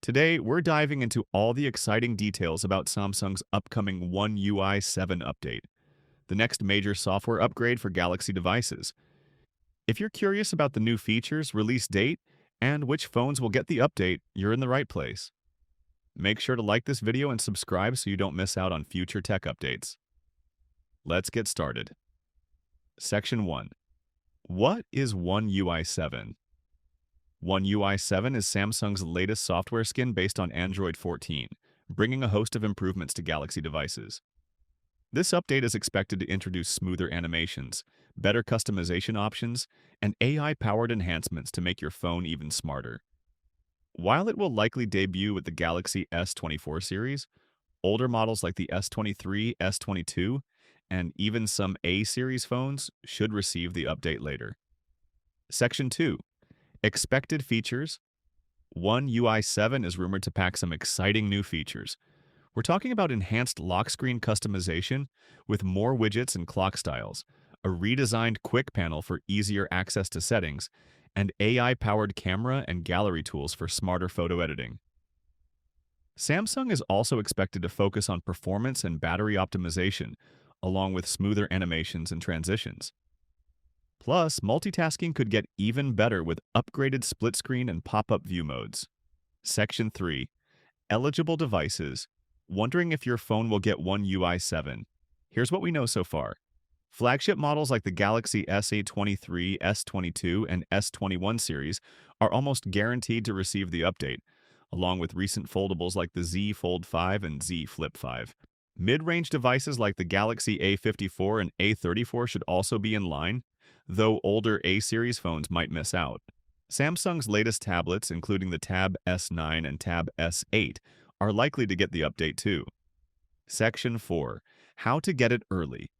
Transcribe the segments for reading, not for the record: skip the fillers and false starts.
Today, we're diving into all the exciting details about Samsung's upcoming One UI 7 update, the next major software upgrade for Galaxy devices. If you're curious about the new features, release date, and which phones will get the update, you're in the right place. Make sure to like this video and subscribe so you don't miss out on future tech updates. Let's get started. Section 1. What is One UI 7? One UI 7 is Samsung's latest software skin based on Android 14, bringing a host of improvements to Galaxy devices. This update is expected to introduce smoother animations, better customization options, and AI-powered enhancements to make your phone even smarter. While it will likely debut with the Galaxy S24 series, older models like the S23, S22, and even some A-series phones should receive the update later. Section 2. Expected features. One UI 7 is rumored to pack some exciting new features. We're talking about enhanced lock screen customization with more widgets and clock styles, a redesigned quick panel for easier access to settings, and AI-powered camera and gallery tools for smarter photo editing. Samsung is also expected to focus on performance and battery optimization, along with smoother animations and transitions. Plus, multitasking could get even better with upgraded split screen and pop-up view modes. Section 3. Eligible devices. Wondering if your phone will get One UI 7? Here's what we know so far. Flagship models like the Galaxy S23, S22, and S21 series are almost guaranteed to receive the update, along with recent foldables like the Z Fold 5 and Z Flip 5. Mid-range devices like the Galaxy A54 and A34 should also be in line, though older A-series phones might miss out. Samsung's latest tablets, including the Tab S9 and Tab S8, are likely to get the update too. Section 4. How to get it early.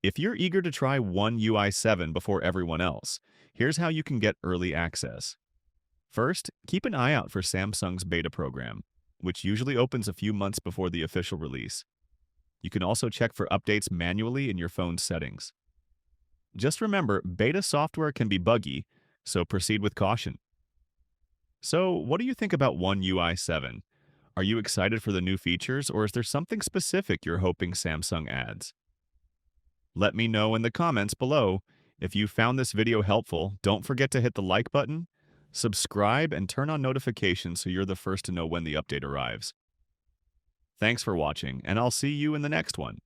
If you're eager to try One UI 7 before everyone else, here's how you can get early access. First, keep an eye out for Samsung's beta program, which usually opens a few months before the official release. You can also check for updates manually in your phone's settings. Just remember, beta software can be buggy, so proceed with caution. So, what do you think about One UI 7? Are you excited for the new features, or is there something specific you're hoping Samsung adds? Let me know in the comments below. If you found this video helpful, don't forget to hit the like button, subscribe, and turn on notifications so you're the first to know when the update arrives. Thanks for watching, and I'll see you in the next one.